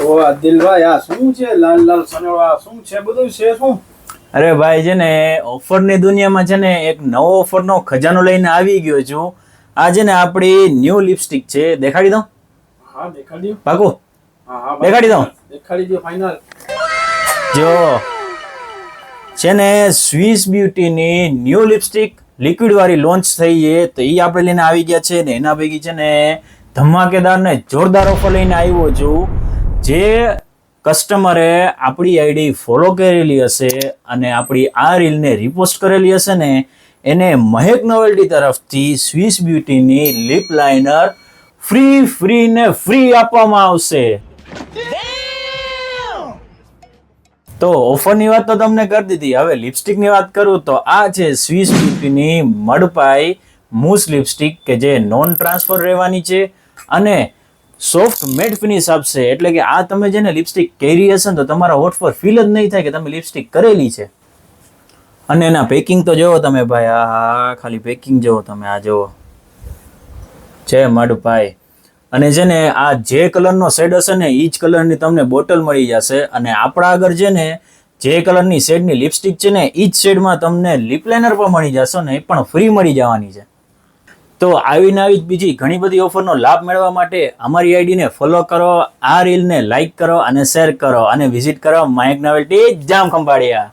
ઓ દિલભાઈ આ શું છે લાલ લાલ સનેવા શું છે બધું છે શું? અરે ભાઈ છે ને ઓફરની દુનિયામાં છે ને એક નવો ઓફરનો ખજાનો લઈને આવી ગયો છું. આ છે ને આપણી ન્યૂ લિપસ્ટિક છે, દેખાડી દઉં? હા દેખાડી દો. પાકું? હા હા દેખાડી દઉં? દેખાડી દો ફાઇનલ. જો છે ને સ્વિસ બ્યુટીની ન્યૂ લિપસ્ટિક લિક્વિડ વાળી લોન્ચ થઈ છે, તો એ આપણે લઈને આવી ગયા છે ને એના પૈકી છે ને ધમાકેદાર ને જોરદાર ઓફર લઈને આવ્યો છું. જે કસ્ટમરે આપણી આઈડી ફોલો કરેલી હશે અને આપણી આ રીલને રિપોસ્ટ કરેલી હશે ને એને મહેક નોવેલ્ટી તરફથી સ્વિસ બ્યુટીની લિપ લાઇનર ફ્રી આપવામાં આવશે. તો ઓફરની વાત તો તમને કરી દીધી, હવે લિપસ્ટિકની વાત કરું તો આ છે સ્વિસ બ્યુટીની મડપાઈ મૂસ લિપસ્ટિક કે જે નોન ટ્રાન્સફર રહેવાની છે અને સોફ્ટ મેટ ફિનિશ આપશે. એટલે કે આ તમે જેને લિપસ્ટિક પહેરી હશે ને તો તમારા હોઠ પર ફીલ જ નહીં થાય કે તમે લિપસ્ટિક કરેલી છે. અને એના પેકિંગ તો જોવો તમે ભાઈ, આ ખાલી પેકિંગ જોવો તમે, આ જોવો છે મડપાઈ. અને છે ને આ જે કલરનો શેડ હશે ને એ જ કલરની તમને બોટલ મળી જશે. અને આપણા આગળ છે ને જે કલરની શેડની લિપસ્ટિક છે ને એ જ શેડમાં તમને લિપ લાઇનર પણ મળી જશે ને એ પણ ફ્રી મળી જવાની છે. તો આવીને આવી જ બીજી ઘણી બધી ઓફરનો લાભ મેળવવા માટે અમારી આઈડીને ફોલો કરો, આ રીલને લાઇક કરો અને શેર કરો અને વિઝિટ કરો મહેક નોવેલ્ટી જામ ખંભાળિયા.